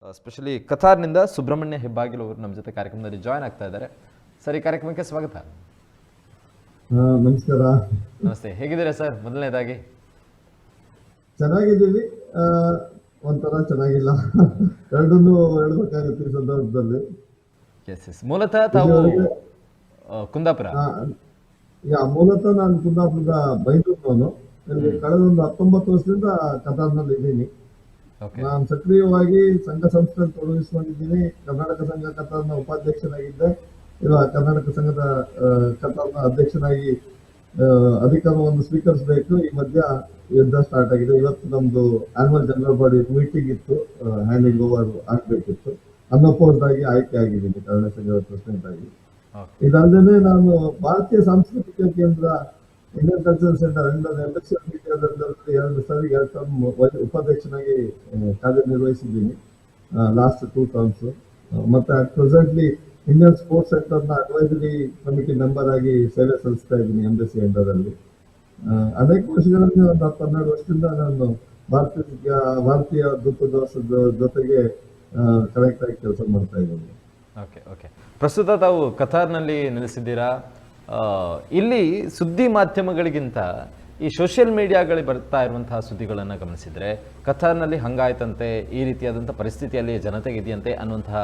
Specially ಕತಾರ್ನಿಂದ Subrahmanya ಹೆಬ್ಬಾಗಿಲು ಅವರು ನಮ್ಮ ಜೊತೆ ಕಾರ್ಯಕ್ರಮದಲ್ಲಿ ಜಾಯ್ನ್ ಆಗ್ತಾ ಇದ್ದಾರೆ. ಸರ್, ಈ ಕಾರ್ಯಕ್ರಮಕ್ಕೆ ಸ್ವಾಗತ. ನಮಸ್ಕಾರ. ನಮಸ್ತೆ, ಹೇಗಿದ್ದೀರಾ ಸರ್? ಮೊದಲನೇದಾಗಿ ಚೆನ್ನಾಗಿದ್ದೀವಿ, ಒಂಥರ ಚೆನ್ನಾಗಿಲ್ಲ. ಎರಡನ್ನೂ ಹೇಳ್ಬೇಕಾಗುತ್ತೆ ಈ ಸಂದರ್ಭದಲ್ಲಿ. ಎಸ್, ಮೂಲತಃ ತಾವು ಕುಂದಾಪುರ? ಮೂಲತಃ ನಾನು ಕುಂದಾಪುರದ ಬೈಂದೂರಿನವನು. ಇಲ್ಲಿ ಕಳೆದ ಒಂದು 19 ವರ್ಷದಿಂದ ಕತಾರ್ನಲ್ಲಿ ಇದ್ದೀನಿ. ನಾನು ಸಕ್ರಿಯವಾಗಿ ಸಂಘ ಸಂಸ್ಥೆಯಲ್ಲಿ ತೊಡಗಿಸಿಕೊಂಡಿದ್ದೀನಿ. ಕರ್ನಾಟಕ ಸಂಘ ಕತಾರ್ನ ಉಪಾಧ್ಯಕ್ಷನಾಗಿದ್ದೆ. ಇವಾಗ ಕರ್ನಾಟಕ ಸಂಘದ ಕತಾರ್ನ ಅಧ್ಯಕ್ಷನಾಗಿ ಅಧಿಕಾರವನ್ನು ಸ್ವೀಕರಿಸಬೇಕು. ಈ ಮಧ್ಯ ಯುದ್ಧ ಸ್ಟಾರ್ಟ್ ಆಗಿದೆ. ಇವತ್ತು ನಮ್ದು ಆನ್ಯುವಲ್ ಜನರಲ್ ಬಾಡಿ ಮೀಟಿಂಗ್ ಇತ್ತು, ಹ್ಯಾಂಡಿಂಗ್ ಓವರ್ ಆಗ್ಬೇಕಿತ್ತು. ಅನ್ಅಪೋಸ್ಡ್ ಆಗಿ ಆಯ್ಕೆ ಆಗಿದ್ದೀನಿ ಕರ್ನಾಟಕ ಸಂಘದ ಪ್ರೆಸಿಡೆಂಟ್ ಆಗಿ. ಇದಲ್ಲದೆ ನಾನು ಭಾರತೀಯ ಸಾಂಸ್ಕೃತಿಕ ಕೇಂದ್ರ ಇಂಡಿಯನ್ ಕಲ್ಚರಲ್ ಸೆಂಟರ್ ಎಂಬೆಸಿಯರ್ ಮೀಡಿಯಾದಲ್ಲಿ 2 ಸಾರಿ 2 ಟರ್ಮ್ ಉಪಾಧ್ಯಕ್ಷನಾಗಿ ಕಾರ್ಯನಿರ್ವಹಿಸಿದ್ದೀನಿ, ಲಾಸ್ಟ್ 2 ಟರ್ಮ್ಸ್. ಮತ್ತೆ ಪ್ರೆಸೆಂಟ್ಲಿ ಇಂಡಿಯನ್ ಸ್ಪೋರ್ಟ್ಸ್ ಸೆಂಟರ್ನ ಅಡ್ವೈಸರಿ ಕಮಿಟಿ ಮೆಂಬರ್ ಆಗಿ ಸೇವೆ ಸಲ್ಲಿಸ್ತಾ ಇದ್ದೀನಿ ಎಂಬೆಸಿ ಅಂಡರಲ್ಲಿ. ಅನೇಕ ವರ್ಷಗಳಲ್ಲಿ ಒಂದು 12 ವರ್ಷದಿಂದ ನಾನು ಭಾರತೀಯ ದೂತಾವಾಸದ ಜೊತೆಗೆ ಕನೆಕ್ಟ್ ಆಗಿ ಕೆಲಸ ಮಾಡ್ತಾ ಇದ್ದೀನಿ. ಓಕೆ. ಪ್ರಸ್ತುತ ತಾವು ಕತಾರ್ನಲ್ಲಿ ನೆಲೆಸಿದ್ದೀರಾ. ಇಲ್ಲಿ ಸುದ್ದಿ ಮಾಧ್ಯಮಗಳಿಗಿಂತ ಈ ಸೋಷಿಯಲ್ ಮೀಡಿಯಾಗಳಿಗೆ ಬರ್ತಾ ಇರುವಂತಹ ಸುದ್ದಿಗಳನ್ನು ಗಮನಿಸಿದರೆ ಕತಾರ್ನಲ್ಲಿ ಹಂಗಾಯ್ತಂತೆ, ಈ ರೀತಿಯಾದಂಥ ಪರಿಸ್ಥಿತಿಯಲ್ಲಿ ಜನತೆಗೆ ಇದೆಯಂತೆ ಅನ್ನುವಂತಹ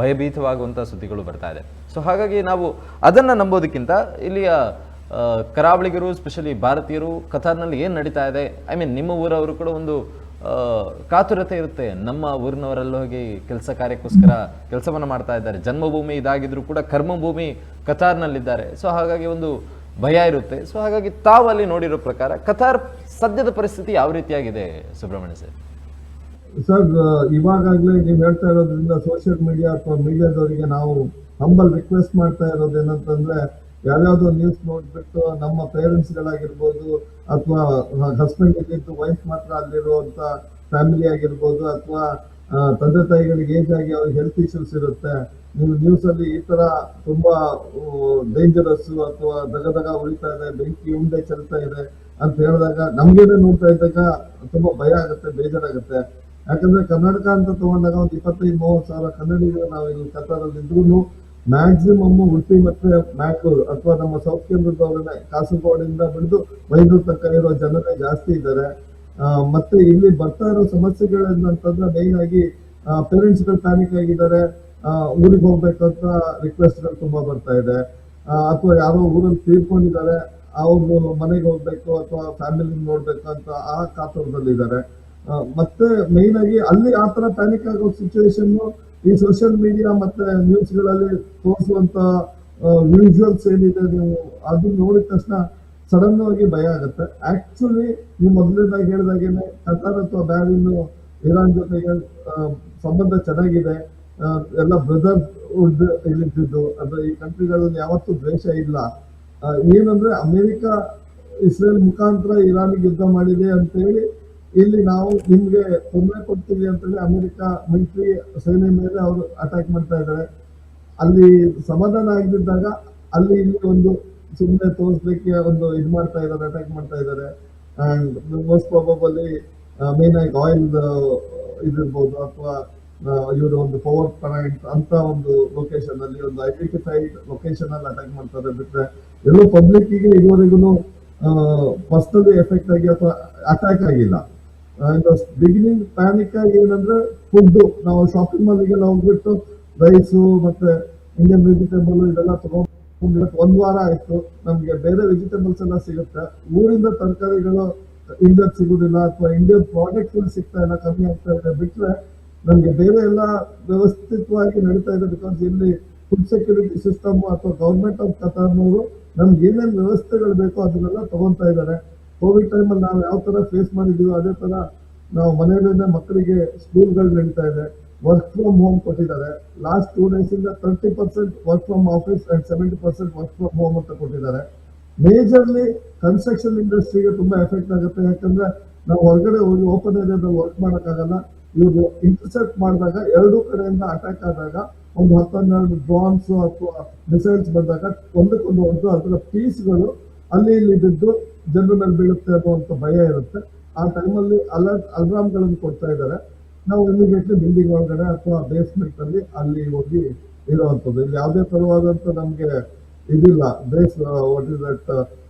ಭಯಭೀತವಾಗುವಂಥ ಸುದ್ದಿಗಳು ಬರ್ತಾ ಇದೆ. ಸೊ ಹಾಗಾಗಿ ನಾವು ಅದನ್ನು ನಂಬೋದಕ್ಕಿಂತ ಇಲ್ಲಿಯ ಕರಾವಳಿಗರು, ಸ್ಪೆಷಲಿ ಭಾರತೀಯರು ಕತಾರ್ನಲ್ಲಿ ಏನು ನಡೀತಾ ಇದೆ, ನಿಮ್ಮ ಊರವರು ಕೂಡ ಒಂದು ಕಾತುರತೆ ಇರುತ್ತೆ. ನಮ್ಮ ಊರಿನವರಲ್ಲಿ ಹೋಗಿ ಕೆಲಸ ಕಾರ್ಯಕ್ಕೋಸ್ಕರ ಕೆಲಸವನ್ನು ಮಾಡ್ತಾ ಇದ್ದಾರೆ. ಜನ್ಮಭೂಮಿ ಇದಾಗಿದ್ರು ಕೂಡ ಕರ್ಮಭೂಮಿ ಕತಾರ್ನಲ್ಲಿದ್ದಾರೆ. ಸೊ ಹಾಗಾಗಿ ಒಂದು ಭಯ ಇರುತ್ತೆ. ಸೊ ಹಾಗಾಗಿ ತಾವು ಅಲ್ಲಿ ನೋಡಿರೋ ಪ್ರಕಾರ ಕತಾರ್ ಸದ್ಯದ ಪರಿಸ್ಥಿತಿ ಯಾವ ರೀತಿಯಾಗಿದೆ ಸುಬ್ರಹ್ಮಣ್ಯ ಸರ್? ಸರ್, ಇವಾಗಲೇ ನೀವು ಹೇಳ್ತಾ ಇರೋದ್ರಿಂದ ಸೋಷಿಯಲ್ ಮೀಡಿಯಾ ಅಥವಾ ಮೀಡಿಯಾದವರಿಗೆ ನಾವು ಹಂಬಲ್ ರಿಕ್ವೆಸ್ಟ್ ಮಾಡ್ತಾ ಇರೋದೇನಂತಂದ್ರೆ, ಯಾವ್ಯಾವ್ದೋ ನ್ಯೂಸ್ ನೋಡ್ಬಿಟ್ಟು ನಮ್ಮ ಪೇರೆಂಟ್ಸ್ಗಳಾಗಿರ್ಬೋದು ಅಥವಾ ಹಸ್ಬೆಂಡ್ ಇದ್ದಿದ್ದು ವೈಫ್ ಮಾತ್ರ ಅಲ್ಲಿರುವಂತ ಫ್ಯಾಮಿಲಿ ಆಗಿರ್ಬೋದು ಅಥವಾ ತಂದೆ ತಾಯಿಗಳಿಗೆ ಏಜ್ ಆಗಿ ಅವ್ರಿಗೆ ಹೆಲ್ತ್ ಇಶ್ಯೂಸ್ ಇರುತ್ತೆ, ನೀವು ನ್ಯೂಸ್ ಅಲ್ಲಿ ಈ ತರ ತುಂಬಾ ಡೇಂಜರಸ್ ಅಥವಾ ದಗದಗ ಉಳಿತಾ ಇದೆ, ಬೆಂಕಿ ಉಂಡೆ ಚೆಲ್ತಾ ಇದೆ ಅಂತ ಹೇಳಿದಾಗ ನಮ್ಗೇನೆ ನೋಡ್ತಾ ಇದ್ದಾಗ ತುಂಬಾ ಭಯ ಆಗುತ್ತೆ, ಬೇಜಾರಾಗುತ್ತೆ. ಯಾಕಂದ್ರೆ ಕರ್ನಾಟಕ ಅಂತ ತಗೊಂಡಾಗ ಒಂದು 25-30 ಸಾವಿರ ಕನ್ನಡಿಗರು ನಾವು ಇಲ್ಲಿ ಕತಾರಲ್ಲಿ ಇದ್ರೂ ಮ್ಯಾಕ್ಸಿಮಮ್ ಉಡುಪಿ ಮತ್ತೆ ಮ್ಯಾಂಗ್ಳೂರು ಅಥವಾ ನಮ್ಮ ಸೌತ್ ಕೇಂದ್ರದವರನ್ನೇ, ಕಾಸರಗೋಡಿಂದ ಬಿಡಿದು ಬೈಂದೂರು ತನಕ ಇರೋ ಜನರೇ ಜಾಸ್ತಿ ಇದ್ದಾರೆ. ಮತ್ತೆ ಇಲ್ಲಿ ಬರ್ತಾ ಇರೋ ಸಮಸ್ಯೆಗಳೇನಂತಂದ್ರೆ ಮೇನ್ ಆಗಿ ಪೇರೆಂಟ್ಸ್ಗಳು ಪ್ಯಾನಿಕ್ ಆಗಿದ್ದಾರೆ. ಊರಿಗೆ ಹೋಗ್ಬೇಕಂತ ರಿಕ್ವೆಸ್ಟ್ಗಳು ತುಂಬಾ ಬರ್ತಾ ಇದೆ. ಅಥವಾ ಯಾರೋ ಊರಲ್ಲಿ ತೀರ್ಕೊಂಡಿದ್ದಾರೆ, ಅವ್ರು ಮನೆಗೆ ಹೋಗ್ಬೇಕು ಅಥವಾ ಫ್ಯಾಮಿಲಿ ನೋಡ್ಬೇಕು ಅಂತ ಆ ಕಾತುರದಲ್ಲಿದ್ದಾರೆ. ಮತ್ತೆ ಮೇನ್ ಆಗಿ ಅಲ್ಲಿ ಆತರ ಪ್ಯಾನಿಕ್ ಆಗೋ ಸಿಚುವೇಶನ್ ಈ ಸೋಷಿಯಲ್ ಮೀಡಿಯಾ ಮತ್ತೆ ನ್ಯೂಸ್ಗಳಲ್ಲಿ ತೋರಿಸುವಂತ ವಿಜುವಲ್ಸ್ ಏನಿದೆ, ನೀವು ಅದನ್ನ ನೋಡಿದ ತಕ್ಷಣ ಸಡನ್ ಆಗಿ ಭಯ ಆಗುತ್ತೆ. ಆಕ್ಚುಲಿ ನೀವು ಮೊದಲನೇದಾಗಿ ಹೇಳಿದಾಗೇನೆ ಕತಾರ್ ಅಥವಾ ಬ್ಯಾರಿನ್ ಇರಾನ್ ಜೊತೆಗೆ ಸಂಬಂಧ ಚೆನ್ನಾಗಿದೆ. ಎಲ್ಲ ಬ್ರದರ್ಹುಡ್ ಇಲ್ಲಿದ್ದು, ಅಂದ್ರೆ ಈ ಕಂಟ್ರಿಗಳಲ್ಲಿ ಯಾವತ್ತೂ ದ್ವೇಷ ಇಲ್ಲ. ಏನಂದ್ರೆ ಅಮೆರಿಕ ಇಸ್ರೇಲ್ ಮುಖಾಂತರ ಇರಾನಿಗೆ ಯುದ್ಧ ಮಾಡಿದೆ ಅಂತ ಹೇಳಿ ಇಲ್ಲಿ ನಾವು ನಿಮ್ಗೆ ತೊಂದರೆ ಕೊಡ್ತೀವಿ ಅಂತೇಳಿ ಅಮೆರಿಕ ಮಿಲಿಟರಿ ಸೇನೆ ಮೇಲೆ ಅವರು ಅಟ್ಯಾಕ್ ಮಾಡ್ತಾ ಇದ್ದಾರೆ. ಅಲ್ಲಿ ಸಮಾಧಾನ ಆಗದಿದ್ದಾಗ ಅಲ್ಲಿ ಇಲ್ಲಿ ಒಂದು ಸುಮ್ಮನೆ ತೋರಿಸ್ಲಿಕ್ಕೆ ಒಂದು ಇದು ಮಾಡ್ತಾ ಇದ್ದಾರೆ, ಅಟ್ಯಾಕ್ ಮಾಡ್ತಾ ಇದ್ದಾರೆ. ಅಂಡ್ ಮೋಸ್ಟ್ ಪ್ರಾಬಬಲಿ ಮೇನ್ ಆಗಿ ಆಯಿಲ್ ಇದಿರ್ಬೋದು ಅಥವಾ ಇವರು ಒಂದು ಪವರ್ ಪಾಯಿಂಟ್ ಅಂತ ಒಂದು ಲೊಕೇಶನ್ ಅಲ್ಲಿ, ಒಂದು ಐಡೆಂಟಿಫೈಡ್ ಲೊಕೇಶನ್ ಅಲ್ಲಿ ಅಟ್ಯಾಕ್ ಮಾಡ್ತಾರೆ. ಬಿಟ್ರೆ ಎಲ್ಲೋ ಪಬ್ಲಿಕ್ ಗೆ ಇದುವರೆಗೂ ಪರ್ಸನಲಿ ಎಫೆಕ್ಟ್ ಆಗಿ ಅಥವಾ ಅಟ್ಯಾಕ್ ಆಗಿಲ್ಲ. ಬಿಗಿನಿಂಗ್ ಪ್ಯಾನಿಕ್ ಆಗಿ ಏನಂದ್ರೆ ಫುಡ್, ನಾವು ಶಾಪಿಂಗ್ ಮಾಲ್ಗೆಲ್ಲ ಹೋಗ್ಬಿಟ್ಟು ರೈಸು ಮತ್ತೆ ಇಂಡಿಯನ್ ವೆಜಿಟೇಬಲ್ ಇದೆಲ್ಲ ತಗೊಂಡು 1 ವಾರ ಆಯ್ತು, ನಮ್ಗೆ ಬೇರೆ ವೆಜಿಟೇಬಲ್ಸ್ ಎಲ್ಲ ಸಿಗುತ್ತೆ. ಊರಿಂದ ತರಕಾರಿಗಳು ಇಂಡಿಯನ್ ಸಿಗುದಿಲ್ಲ ಅಥವಾ ಇಂಡಿಯನ್ ಪ್ರಾಡಕ್ಟ್ ಸಿಗ್ತಾ ಇಲ್ಲ, ಕಮ್ಮಿ ಆಗ್ತಾ ಇದೆ. ಬಿಟ್ರೆ ನಮ್ಗೆ ಬೇರೆ ಎಲ್ಲ ವ್ಯವಸ್ಥಿತವಾಗಿ ನಡೀತಾ ಇದೆ. ಬಿಕಾಸ್ ಇಲ್ಲಿ ಫುಡ್ ಸೆಕ್ಯೂರಿಟಿ ಸಿಸ್ಟಮ್ ಅಥವಾ ಗವರ್ಮೆಂಟ್ ಆಫ್ ಕತಾರ್ನವರು ನಮ್ಗೆ ಏನೇನು ವ್ಯವಸ್ಥೆಗಳು ಬೇಕೋ ಅದನ್ನೆಲ್ಲ ತಗೊಂತಾ ಇದ್ದಾರೆ. ಕೋವಿಡ್ ಟೈಮಲ್ಲಿ ನಾವು ಯಾವ ತರ ಫೇಸ್ ಮಾಡಿದೀವಿ ಅದೇ ತರ ನಾವು ಮನೆಯಲ್ಲೇ ಮಕ್ಕಳಿಗೆ ಸ್ಕೂಲ್ಗಳು ನಡೀತಾ ಇದೆ. ವರ್ಕ್ ಫ್ರಮ್ ಹೋಮ್ ಕೊಟ್ಟಿದ್ದಾರೆ. ಲಾಸ್ಟ್ 2 days ಇಂದ 30% work from office and 70% work from home ಅಂತ ಕೊಟ್ಟಿದ್ದಾರೆ. ಮೇಜರ್ಲಿ ಕನ್ಸ್ಟ್ರಕ್ಷನ್ ಇಂಡಸ್ಟ್ರಿಗೆ ತುಂಬಾ ಎಫೆಕ್ಟ್ ಆಗುತ್ತೆ. ಯಾಕಂದ್ರೆ ನಾವು ಹೊರಗಡೆ ಹೋಗಿ ಓಪನ್ ಏರಿಯಾದಲ್ಲಿ ವರ್ಕ್ ಮಾಡೋಕ್ಕಾಗಲ್ಲ. ಇವರು ಇಂಟರ್ಸೆಪ್ಟ್ ಮಾಡಿದಾಗ 2 ಕಡೆಯಿಂದ ಅಟ್ಯಾಕ್ ಆದಾಗ ಒಂದು 10-12 ಡ್ರೋನ್ಸ್ ಅಥವಾ ಮಿಸೈಲ್ಸ್ ಬಂದಾಗ ಒಂದಕ್ಕೊಂದು ಹೊಡೆದು ಅದರ ಪೀಸ್ಗಳು ಅಲ್ಲಿ ಇಲ್ಲಿ ಬಿದ್ದು ಜನರ ಮೇಲೆ ಬೀಳುತ್ತೆ ಅನ್ನುವಂಥ ಭಯ ಇರುತ್ತೆ. ಆ ಟೈಮಲ್ಲಿ ಅಲಾರಾಮ್ಗಳನ್ನು ಕೊಡ್ತಾ ಇದ್ದಾರೆ. ನಾವು ಇಮಿಡಿಯೇಟ್ಲಿ ಬಿಲ್ಡಿಂಗ್ ಒಳಗಡೆ ಅಥವಾ ಬೇಸ್ಮೆಂಟ್ ಅಲ್ಲಿ ಅಲ್ಲಿ ಹೋಗಿ ಇರುವಂತದ್ದು. ಇಲ್ಲಿ ಯಾವುದೇ ತರವಾದಂತ ನಮ್ಗೆ ಇದಿಲ್ಲ ಬೇಸ್ ವಾಟ್ ಇಸ್ ದಟ್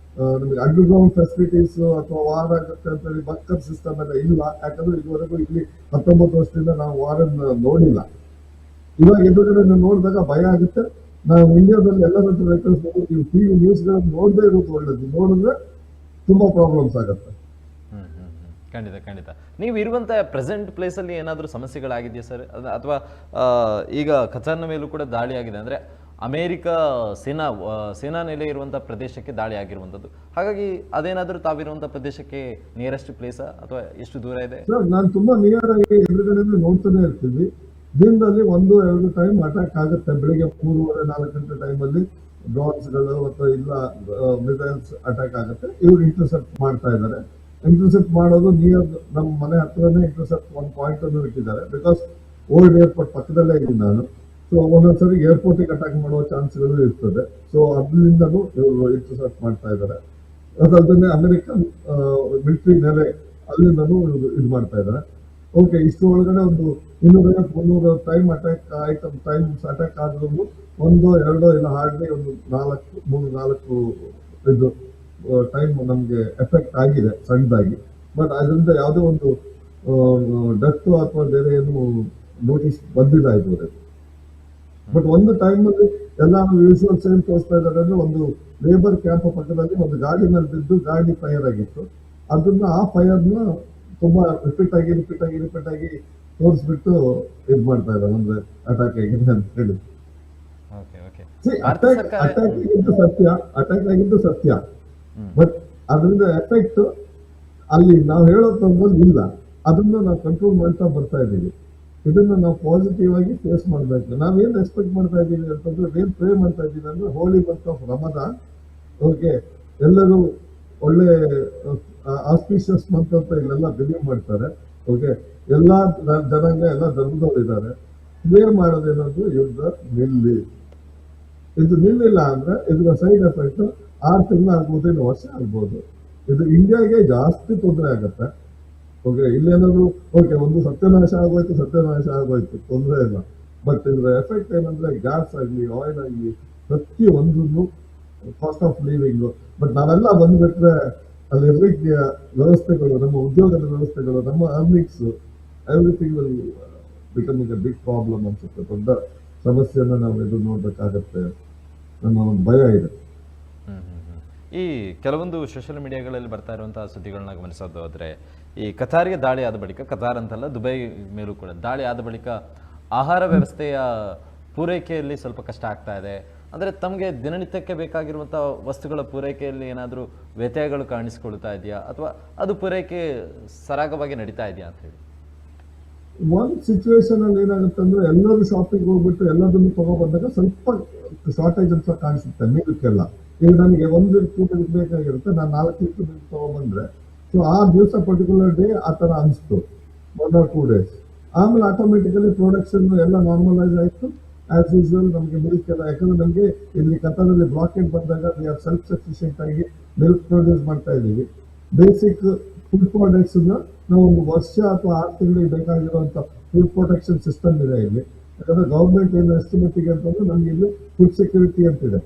ನಮಗೆ ಅಂಡರ್ಗ್ರೌಂಡ್ ಫೆಸಿಲಿಟೀಸ್ ಅಥವಾ ವಾರ್ ಆಗುತ್ತೆ ಅಂತ ಹೇಳಿ ಬಂಕರ್ ಸಿಸ್ಟಮ್ ಎಲ್ಲ ಇಲ್ಲ. ಯಾಕಂದ್ರೆ ಇದುವರೆಗೂ ಇಲ್ಲಿ 19 ವರ್ಷದಿಂದ ನಾವು ವಾರನ್ನ ನೋಡಿಲ್ಲ. ಇವಾಗ ಎದುರುಗಡೆ ನೋಡಿದಾಗ ಭಯ ಆಗುತ್ತೆ. ನಾವು ಇಂಡಿಯಾದಲ್ಲಿ ಎಲ್ಲರ ಹತ್ರ ವೆಹಿಕಲ್ಸ್ ನೀವು ಟಿವಿ ನ್ಯೂಸ್ ಗಳನ್ನು ನೋಡದೇ ಇರೋದು ಒಳ್ಳೇದು. ನೋಡಿದ್ರೆ ತುಂಬಾ ಪ್ರಾಬ್ಲಮ್ಸ್ ಆಗುತ್ತೆ. ಖಂಡಿತ ಖಂಡಿತ. ನೀವು ಇರುವಂಥ ಪ್ರೆಸೆಂಟ್ ಪ್ಲೇಸಲ್ಲಿ ಏನಾದರೂ ಸಮಸ್ಯೆಗಳಾಗಿದೆಯಾ ಸರ್? ಅಥವಾ ಈಗ ಕತಾರ್ನ ಮೇಲೂ ಕೂಡ ದಾಳಿ ಆಗಿದೆ, ಅಂದರೆ ಅಮೇರಿಕ ಸೇನಾ ನೆಲೆ ಇರುವಂಥ ಪ್ರದೇಶಕ್ಕೆ ದಾಳಿ ಆಗಿರುವಂಥದ್ದು. ಹಾಗಾಗಿ ಅದೇನಾದರೂ ತಾವಿರುವಂಥ ಪ್ರದೇಶಕ್ಕೆ ನಿಯರೆಸ್ಟ್ ಪ್ಲೇಸಾ ಅಥವಾ ಎಷ್ಟು ದೂರ ಇದೆ? ಸರ್, ನಾನು ತುಂಬಾ ನಿಯರ್ ಆಗಿ ಎದುರುಗಡೆ ನೋಡ್ತಾನೆ ಇರ್ತೀವಿ. ದಿನದಲ್ಲಿ 1-2 ಟೈಮ್ ಅಟ್ಯಾಕ್ ಆಗುತ್ತೆ. ಬೆಳಿಗ್ಗೆ 3:30-4 ಗಂಟೆ ಟೈಮಲ್ಲಿ ಡ್ರೋನ್ಸ್ಗಳು ಅಥವಾ ಇಲ್ಲ ಮಿಸೈಲ್ಸ್ ಅಟ್ಯಾಕ್ ಆಗುತ್ತೆ. ಇವ್ರು ಇಂಟರ್ಸೆಪ್ಟ್ ಮಾಡ್ತಾ ಇದ್ದಾರೆ. ಇಂಟರ್ಸೆಪ್ಟ್ ಮಾಡೋದು ನಿಯರ್ ನಮ್ಮ ಮನೆ ಹತ್ರನೇ ಇಂಟರ್ಸೆಪ್ಟ್ ಒಂದು ಪಾಯಿಂಟ್ ಅನ್ನು ಇಟ್ಟಿದ್ದಾರೆ. ಬಿಕಾಸ್ ಓಲ್ಡ್ ಏರ್ಪೋರ್ಟ್ ಪಕ್ಕದಲ್ಲೇ ಇದ್ದೀನಿ ನಾನು. ಸೊ ಒಂದೊಂದ್ಸರಿ ಏರ್ಪೋರ್ಟಿಗೆ ಅಟ್ಯಾಕ್ ಮಾಡುವ ಚಾನ್ಸ್ಗಳು ಇರ್ತದೆ. ಸೊ ಅದ್ರಿಂದನೂ ಇವರು ಇಂಟರ್ಸೆಪ್ಟ್ ಮಾಡ್ತಾ ಇದ್ದಾರೆ. ಅದಲ್ಲದೆ ಅಮೆರಿಕನ್ ಮಿಲಿಟರಿ ನೆಲೆ ಅಲ್ಲಿಂದನೂ ಇವರು ಇದು ಮಾಡ್ತಾ ಇದ್ದಾರೆ. ಓಕೆ, ಇಷ್ಟು ಒಳಗಡೆ ಒಂದು 250-300 ಟೈಮ್ ಟೈಮ್ಸ್ ಅಟ್ಯಾಕ್ ಆದ್ರೂ 1-2 ಇಲ್ಲ ಹಾರ್ಡ್ಲಿ ಒಂದು 3-4 ಇದು ಟೈಮ್ ನಮ್ಗೆ ಎಫೆಕ್ಟ್ ಆಗಿದೆ ಸಣ್ಣದಾಗಿ. ಬಟ್ ಅದರಿಂದ ಯಾವುದೇ ಒಂದು ಡೆತ್ ಅಥವಾ ಬೇರೆ ಏನು ನೋಟಿಸ್ ಬಂದಿಲ್ಲ ಇದುವರೆಗೆ. ಬಟ್ ಒಂದು ಟೈಮ್ ಅಲ್ಲಿ ಎಲ್ಲ ವಿಜುವಲ್ಸ್ ಏನ್ ತೋರಿಸ್ತಾ ಇದ್ದಾರೆ ಅಂದ್ರೆ, ಒಂದು ಲೇಬರ್ ಕ್ಯಾಂಪ್ ಪಕ್ಕದಲ್ಲಿ ಒಂದು ಗಾಡಿ ಮೇಲೆ ಬಿದ್ದು ಗಾಡಿ ಫೈರ್ ಆಗಿತ್ತು. ಅದನ್ನ ಆ ಫೈರ್ನ ತುಂಬಾ ರಿಪೀಟ್ ಆಗಿ ತೋರಿಸ್ಬಿಟ್ಟು ಇದು ಮಾಡ್ತಾ ಇದ್ದಾರೆ, ಅಂದ್ರೆ ಅಟ್ಯಾಕ್ ಆಗಿದೆ ಅಂತ ಹೇಳಿ. ಅಟ್ಯಾಕ್ ಆಗಿದ್ದು ಸತ್ಯ, ಬಟ್ ಅದರಿಂದ ಎಫೆಕ್ಟ್ ಅಲ್ಲಿ ನಾವು ಹೇಳೋ ಇಲ್ಲ. ಅದನ್ನ ನಾವು ಕಂಟ್ರೋಲ್ ಮಾಡ್ತಾ ಬರ್ತಾ ಇದ್ದೀವಿ. ಇದನ್ನ ನಾವು ಪಾಸಿಟಿವ್ ಆಗಿ ಫೇಸ್ ಮಾಡ್ಬೇಕು. ನಾವೇನ್ ಎಕ್ಸ್ಪೆಕ್ಟ್ ಮಾಡ್ತಾ ಇದ್ದೀವಿ ಅಂತಂದ್ರೆ, ಏನ್ ಪ್ರೇ ಮಾಡ್ತಾ ಇದ್ದೀವಿ ಅಂದ್ರೆ, ಹೋಲಿ ಮಂತ್ ಆಫ್ ರಮದಾನ್. ಓಕೆ, ಎಲ್ಲರೂ ಒಳ್ಳೆ ಆಸ್ಪಿಷಿಯಸ್ ಮಂತ್ ಅಂತ ಇಲ್ಲೆಲ್ಲ ಬಿಲೀವ್ ಮಾಡ್ತಾರೆ. ಓಕೆ, ಎಲ್ಲಾ ಜನಾಂಗ ಎಲ್ಲ ಧರ್ಮದವ್ರು ಇದ್ದಾರೆ. ಪ್ರೇ ಮಾಡೋದೇನಂದ್ರೆ ಯುದ್ಧ ನಿಲ್ಲಿ. ಇದು ನಿಲ್ಲಿಲ್ಲ ಅಂದ್ರೆ ಇದರ ಸೈಡ್ ಎಫೆಕ್ಟ್ 6 ತಿಂಗಳು ಆಗ್ಬೋದು, 1 ವರ್ಷ ಆಗ್ಬೋದು. ಇದು ಇಂಡಿಯಾಗೆ ಜಾಸ್ತಿ ತೊಂದರೆ ಆಗತ್ತೆ. ಓಕೆ, ಇಲ್ಲೇನಾದ್ರು ಓಕೆ ಒಂದು ಸತ್ಯನಾಶ ಆಗೋಯ್ತು ತೊಂದರೆ ಇಲ್ಲ. ಬಟ್ ಇದರ ಎಫೆಕ್ಟ್ ಏನಂದ್ರೆ ಗ್ಯಾಸ್ ಆಗ್ಲಿ, ಆಯಿಲ್ ಆಗ್ಲಿ, ಪ್ರತಿಯೊಂದನ್ನು ಕಾಸ್ಟ್ ಆಫ್ ಲಿವಿಂಗ್. ಬಟ್ ನಾವೆಲ್ಲ ಬಂದ್ಬಿಟ್ರೆ ಅಲ್ಲಿ ಇರ್ಲಿಕ್ಕೆ ವ್ಯವಸ್ಥೆಗಳು, ನಮ್ಮ ಉದ್ಯೋಗದ ವ್ಯವಸ್ಥೆಗಳು, ನಮ್ಮ earnings, everything will becoming a big problem ಅನ್ಸುತ್ತೆ. ದೊಡ್ಡ ಸಮಸ್ಯೆಯನ್ನ ನಾವು ಎದುರು ನೋಡ್ಬೇಕಾಗತ್ತೆ ನಮ್ಮ ಒಂದು ಭಯ ಇದೆ. ಈ ಕೆಲವೊಂದು ಸೋಷಿಯಲ್ ಮೀಡಿಯಾಗಳಲ್ಲಿ ಬರ್ತಾ ಇರುವಂತಹ ಸುದ್ದಿಗಳನ್ನ ಗಮನಿಸೋದಾದ್ರೆ, ಈ ಕತಾರ್ಗೆ ದಾಳಿ ಆದ ಬಳಿಕ, ಕತಾರ್ ಅಂತಲ್ಲ ದುಬೈ ಮೇಲೂ ಕೂಡ ದಾಳಿ ಆದ ಬಳಿಕ ಆಹಾರ ವ್ಯವಸ್ಥೆಯ ಪೂರೈಕೆಯಲ್ಲಿ ಸ್ವಲ್ಪ ಕಷ್ಟ ಆಗ್ತಾ ಇದೆ. ಅಂದರೆ ತಮಗೆ ದಿನನಿತ್ಯಕ್ಕೆ ಬೇಕಾಗಿರುವಂಥ ವಸ್ತುಗಳ ಪೂರೈಕೆಯಲ್ಲಿ ಏನಾದರೂ ವ್ಯತ್ಯಯಗಳು ಕಾಣಿಸ್ಕೊಳ್ತಾ ಇದೆಯಾ, ಅಥವಾ ಅದು ಪೂರೈಕೆ ಸರಾಗವಾಗಿ ನಡೀತಾ ಇದೆಯಾ ಅಂತ ಹೇಳಿ? ಒಂದು ಸಿಚುವೇಶನ್ ಅಲ್ಲಿ ಏನಾಗುತ್ತೆ ಅಂದ್ರೆ, ಎಲ್ಲರೂ ಶಾಪಿಂಗ್ ಹೋಗ್ಬಿಟ್ಟು ಎಲ್ಲದನ್ನು ತಗೊಬಂದಾಗ ಸ್ವಲ್ಪ ಶಾರ್ಟೇಜ್ ಅಂತ ಕಾಣಿಸುತ್ತೆ ಮಿಲ್ಕ್ಗೆಲ್ಲ. ಈಗ ನನಗೆ 1 ಲೀಟರ್ ಮಿಲ್ಕ್ ಬೇಕಾಗಿರುತ್ತೆ, ನಾನು 4 ಲೀಟರ್ ಮಿಲ್ಕ್ ತಗೊಬಂದ್ರೆ, ಸೊ ಆ ದಿವಸ ಪರ್ಟಿಕ್ಯುಲರ್ ಡೇ ಆ ತರ ಅನಿಸ್ತು 1 or 2 days. ಆಮೇಲೆ ಆಟೋಮೆಟಿಕಲಿ ಪ್ರೊಡಕ್ಷನ್ ಎಲ್ಲ ನಾರ್ಮಲೈಸ್ ಆಯ್ತು. ಆಸ್ ಯೂಶುವಲ್ ನಮಗೆ ಮಿಲ್ಕ್ ಎಲ್ಲ, ಯಾಕಂದ್ರೆ ನಮಗೆ ಇಲ್ಲಿ ಕತಾರಲ್ಲಿ ಬ್ಲಾಕೇಡ್ ಬಂದಾಗ ವಿ ಆರ್ ಸೆಲ್ಫ್ ಸಫಿಶಿಯಂಟ್ ಆಗಿ ಮಿಲ್ಕ್ ಪ್ರೊಡ್ಯೂಸ್ ಮಾಡ್ತಾ ಇದ್ದೀವಿ. ಬೇಸಿಕ್ ಫುಡ್ ಪ್ರಾಡಕ್ಟ್ಸ್ ನಾವು 1 ವರ್ಷ ಅಥವಾ 6 ತಿಂಗಳಿಗೆ ಬೇಕಾಗಿರುವಂತ ಫುಡ್ ಪ್ರೊಟೆಕ್ಷನ್ ಸಿಸ್ಟಮ್ ಇದೆ ಇಲ್ಲಿ. ಯಾಕಂದ್ರೆ ಗೌರ್ಮೆಂಟ್ ಏನು ಎಸ್ಟಿಮೇಟಿಗೆ ಅಂತಂದ್ರೆ ನಮ್ಗೆ ಇಲ್ಲಿ ಫುಡ್ ಸೆಕ್ಯೂರಿಟಿ ಅಂತಿದೆ.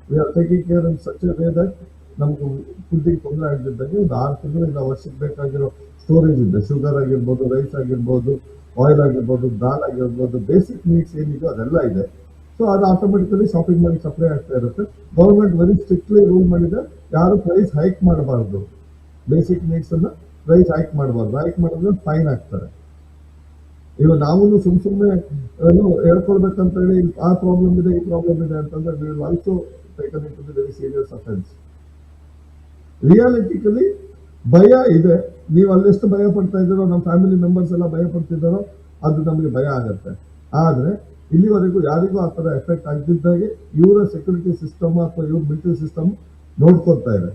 We are taking care in such A way that ನಮ್ಗೆ ಫುಡ್ಡಿಗೆ ತೊಂದರೆ ಆಗದಿದ್ದಂಗೆ ಒಂದು 6 ತಿಂಗಳಿಂದ ವರ್ಷಕ್ಕೆ ಬೇಕಾಗಿರೋ ಸ್ಟೋರೇಜ್ ಇದೆ. ಶುಗರ್ ಆಗಿರ್ಬೋದು, ರೈಸ್ ಆಗಿರ್ಬೋದು, ಆಯಿಲ್ ಆಗಿರ್ಬೋದು, ದಾಲ್ ಆಗಿರ್ಬೋದು, ಬೇಸಿಕ್ ನೀಡ್ಸ್ ಏನಿದೆ ಅದೆಲ್ಲ ಇದೆ. ಸೊ ಅದು ಆಟೋಮೆಟಿಕಲಿ ಶಾಪಿಂಗ್ ಮಾಡಿ ಸಪ್ಲೈ ಆಗ್ತಾ ಇರುತ್ತೆ. ಗೌರ್ಮೆಂಟ್ ವೆರಿ ಸ್ಟ್ರಿಕ್ಟ್ಲಿ ರೂಲ್ ಮಾಡಿದೆ, ಯಾರು ಪ್ರೈಸ್ ಹೈಕ್ ಮಾಡಬಾರ್ದು. ಬೇಸಿಕ್ ನೀಡ್ಸ್ ಅನ್ನ ಪ್ರೈಸ್ ಹೈಕ್ ಮಾಡಬಾರ್ದು. ಹೈಕ್ ಮಾಡಿದ್ರೆ ಫೈನ್ ಆಗ್ತಾರೆ. ಇವಾಗ ನಾವು ಸುಮ್ಮನೆ ಹೇಳ್ಕೊಳ್ಬೇಕಂತ ಹೇಳಿ ಆ ಪ್ರಾಬ್ಲಮ್ ಇದೆ, ಈ ಪ್ರಾಬ್ಲಮ್ ಇದೆ ಅಂತಂದ್ರೆ we will also taken it to the very serious offence. Realistically ಭಯ ಇದೆ. ನೀವು ಅಲ್ಲೆಷ್ಟು ಭಯ ಪಡ್ತಾ ಇದ್ದೀರೋ, ನಮ್ಮ ಫ್ಯಾಮಿಲಿ ಮೆಂಬರ್ಸ್ ಎಲ್ಲ ಭಯ ಪಡ್ತಿದ್ದಾರೋ, ಅದು ನಮಗೆ ಭಯ ಆಗತ್ತೆ. ಆದ್ರೆ ಇಲ್ಲಿವರೆಗೂ ಯಾರಿಗೂ ಆ ತರ ಎಫೆಕ್ಟ್ ಆಗದಿದ್ದಾಗೆ ಇವರ ಸೆಕ್ಯೂರಿಟಿ ಸಿಸ್ಟಮ್ ಅಥವಾ ಇವ್ರ ಮಿಲಿಟರಿ ಸಿಸ್ಟಮ್ ನೋಡ್ಕೊತಾ ಇದೆ.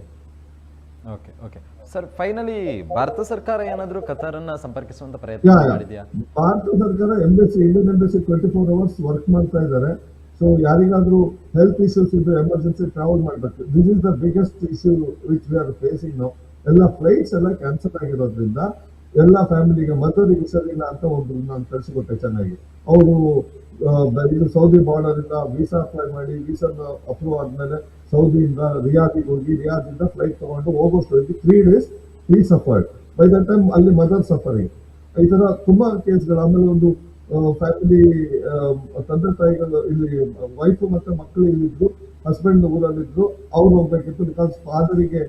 Okay okay sir, finally Bharat ಸರ್ಕಾರ ಏನಾದರೂ ಕತಾರನ್ನ ಸಂಪರ್ಕಿಸುವಂತ ಪ್ರಯತ್ನ ಮಾಡಿದೆಯಾ? ಭಾರತ ಸರ್ಕಾರ embassy, Indian embassy 24 hours work ಮಾಡ್ತಾ ಇದ್ದಾರೆ. ಸೊ ಯಾರಿಗಾದ್ರೂ ಹೆಲ್ತ್ ಇಶ್ಯೂಸ್ ಇದ್ರೆ ಎಮರ್ಜೆನ್ಸಿ ಟ್ರಾವೆಲ್ ಮಾಡಬೇಕು. This is the biggest issue which we are facing now. ಎಲ್ಲ ಫ್ಲೈಟ್ಸ್ ಎಲ್ಲ ಕ್ಯಾನ್ಸಲ್ ಆಗಿರೋದ್ರಿಂದ ಎಲ್ಲ ಫ್ಯಾಮಿಲಿಗೆ ಮದರಿಗೆ ಸರಿಯಿಲ್ಲ ಅಂತ ಒಬ್ರು ನಾನು ಕಳಿಸಿಕೊಟ್ಟೆ ಚೆನ್ನಾಗಿ. ಅವರು ಇದು ಸೌದಿ ಬಾರ್ಡರ್ ಇಂದ ವೀಸಾ ಅಪ್ಲೈ ಮಾಡಿ ವೀಸಾ ಅಪ್ರೂವ್ ಆದ್ಮೇಲೆ ಸೌದಿಯಿಂದ ರಿಯಾದಿಗೆ ಹೋಗಿ ರಿಯಾದಿಂದ ಫ್ಲೈಟ್ ತಗೊಂಡು ಹೋಗೋಷ್ಟೊತ್ತಿಗೆ 3 days he suffered. By that time ಅಲ್ಲಿ ಮದರ್ ಸಫರಿಂಗ್. ಈ ತರ ತುಂಬಾ ಕೇಸ್ಗಳು. ಆಮೇಲೆ ಒಂದು ಫ್ಯಾಮಿಲಿ ತಂದೆ ತಾಯಿಗಳು ಇಲ್ಲಿ ವೈಫ್ ಮತ್ತೆ ಮಕ್ಕಳು ಇಲ್ಲಿದ್ರು, ಹಸ್ಬೆಂಡ್ ಊರಲ್ಲಿದ್ರು, ಅವ್ರು ಹೋಗ್ಬೇಕಿತ್ತು ಬಿಕಾಸ್ ಫಾದರಿಗೆ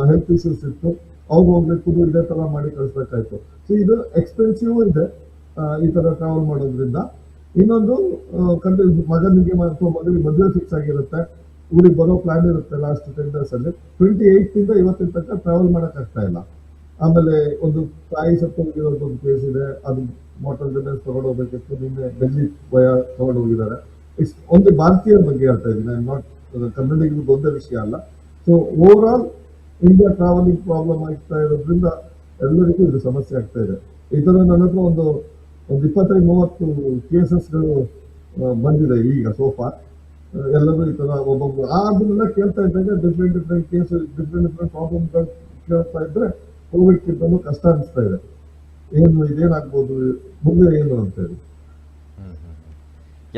ಹೆಲ್ತ್ ಇಶ್ಯೂಸ್ ಇತ್ತು, ಅವ್ರು ಹೋಗ್ಬೇಕು, ಇದೇ ತರ ಮಾಡಿ ಕಳಿಸ್ಬೇಕಾಯ್ತು. ಸೊ ಇದು ಎಕ್ಸ್ಪೆನ್ಸಿವ್ ಇದೆ ಈ ತರ ಟ್ರಾವೆಲ್ ಮಾಡೋದ್ರಿಂದ. ಇನ್ನೊಂದು ಮಗನಿಗೆ ಅಥವಾ ಮಗಳಿಗೆ ಮದುವೆ ಫಿಕ್ಸ್ ಆಗಿರುತ್ತೆ, ಊರಿಗೆ ಬರೋ ಪ್ಲಾನ್ ಇರುತ್ತೆ ಲಾಸ್ಟ್ 10 days ಅಲ್ಲಿ. 28 ಇಂದ ಇವತ್ತಿನ ತನಕ ಟ್ರಾವೆಲ್ ಮಾಡಕ್ ಆಗ್ತಾ ಇಲ್ಲ. ಆಮೇಲೆ ಒಂದು ತಾಯಿ ಸತ್ತೋಗಿರೋದು ಒಂದು ಕೇಸ್ ಇದೆ, ಅದು ಮೋಟರ್ ವೆಹಿಕಲ್ಸ್ ತಗೊಂಡು ಹೋಗ್ಬೇಕಿತ್ತು, ನಿನ್ನೆ ಡೆಲ್ಲಿ ತಗೊಂಡು ಹೋಗಿದ್ದಾರೆ. ಒಂದು ಭಾರತೀಯರ ಬಗ್ಗೆ ಹೇಳ್ತಾ ಇದ್ದೀನಿ, ನಾಟ್ ಕನ್ನಡಿಗರಿಗೆ ಒಂದೇ ವಿಷಯ ಅಲ್ಲ. So over all India travelling problem ಆಗ್ತಾ ಇರೋದ್ರಿಂದ ಎಲ್ಲರಿಗೂ ಇದು ಸಮಸ್ಯೆ ಆಗ್ತಾ ಇದೆ. ಈ ತರ ನನ್ನ ಹತ್ರ ಒಂದು 25-30 ಕೇಸಸ್ಗಳು ಬಂದಿದೆ ಈಗ ಸೋಫಾ. ಎಲ್ಲರೂ ಈ ತರ ಒಬ್ಬೊಬ್ರು ಅದನ್ನೆಲ್ಲ ಕೇಳ್ತಾ ಇದ್ದಾಗ ಡಿಫ್ರೆಂಟ್ ಕೇಸ್, ಡಿಫ್ರೆಂಟ್ ಪ್ರಾಬ್ಲಮ್ಗಳು ಕೇಳ್ತಾ ಇದ್ರೆ ಕೋವಿಡ್ಗಿಂತಲೂ ಕಷ್ಟ ಅನಿಸ್ತಾ ಇದೆ. ಇದೇನಾಗ್ಬೋದು ಮುಂದೆ ಏನು ಅಂತ ಹೇಳಿ.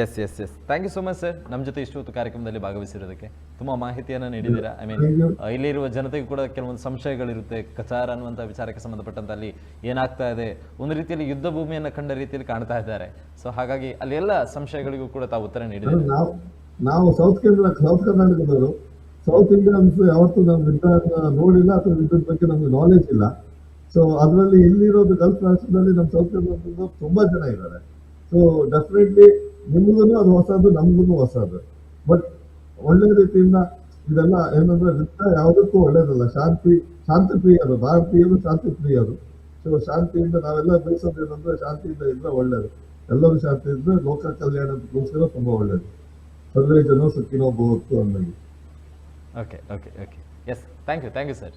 Yes yes yes thank you so much sir, ನಮ್ಮ ಜೊತೆ ಇಷ್ಟು ಹೊತ್ತು ಕಾರ್ಯಕ್ರಮದಲ್ಲಿ ಭಾಗವಹಿಸಿರೋದಕ್ಕೆ ತುಂಬ ಮಾಹಿತಿಯನ್ನು ನೀಡಿದ್ದೀರಾ. ಐ ಮೀನ್ ಇಲ್ಲಿರುವ ಜನತೆಗೂ ಕೂಡ ಕೆಲವೊಂದು ಸಂಶಯಗಳಿರುತ್ತೆ, ಕಚಾರ್ ಅನ್ನುವಂಥ ವಿಚಾರಕ್ಕೆ ಸಂಬಂಧಪಟ್ಟಂತೆ ಅಲ್ಲಿ ಏನಾಗ್ತಾ ಇದೆ, ಒಂದು ರೀತಿಯಲ್ಲಿ ಯುದ್ಧ ಭೂಮಿಯನ್ನು ಕಂಡ ರೀತಿಯಲ್ಲಿ ಕಾಣ್ತಾ ಇದ್ದಾರೆ. ಸೊ ಹಾಗಾಗಿ ಅಲ್ಲಿ ಎಲ್ಲ ಸಂಶಯಗಳಿಗೂ ಕೂಡ ತಾವು ಉತ್ತರ ನೀಡಿದ್ದೀರಿ. ನಾವು ಸೌತ್ ಕರ್ನಾಟಕದವರು, ಸೌತ್ ಇಂಡಿಯನ್ಸ್ ಯಾವತ್ತೂ ನಾವು ಯುದ್ಧ ನೋಡಿಲ್ಲ ಅಥವಾ ಯುದ್ಧದ ಬಗ್ಗೆ ನಮ್ಗೆ ನಾಲೆಜ್ ಇಲ್ಲ. ಸೊ ಅದರಲ್ಲಿ ಇಲ್ಲಿರೋದು ಗಲ್ಫ್ ರಾಷ್ಟ್ರದಲ್ಲಿ ನಮ್ಮ ಸೌತ್ ಕರ್ನಾಟಕದ ತುಂಬಾ ಜನ ಇದ್ದಾರೆ. ಸೊ ಡೆಫಿನೆಟ್ಲಿ ನಿಮ್ಗೂ ಅದು ಹೊಸದು, ನಮ್ಗೂ ಹೊಸದು. ಬಟ್ ಒಳ್ಳೆ ರೀತಿಯಿಂದ ಇದೆಲ್ಲ ಏನಂದ್ರೆ ಯುದ್ಧ ಯಾವುದಕ್ಕೂ ಒಳ್ಳೇದಲ್ಲ. ಶಾಂತಿ ಪ್ರಿಯರು, ಭಾರತೀಯರು ಶಾಂತಿ ಪ್ರಿಯರು. ಸೊ ಶಾಂತಿಯಿಂದ ನಾವೆಲ್ಲ ಬಯಸೋದು ಏನಂದ್ರೆ ಶಾಂತಿಯಿಂದ ಇದ್ರೆ ಒಳ್ಳೇದು. ಎಲ್ಲರೂ ಶಾಂತಿ ಇದ್ರೆ ಲೋಕ ಕಲ್ಯಾಣಕ್ಕೋಸ್ಕರ ತುಂಬಾ ಒಳ್ಳೇದು. ಸರ್ವೇ ಜನೋ ಸುಖಿನೋ ಭವಂತು ಅನ್ನೋದು. Okay okay okay yes thank you sir.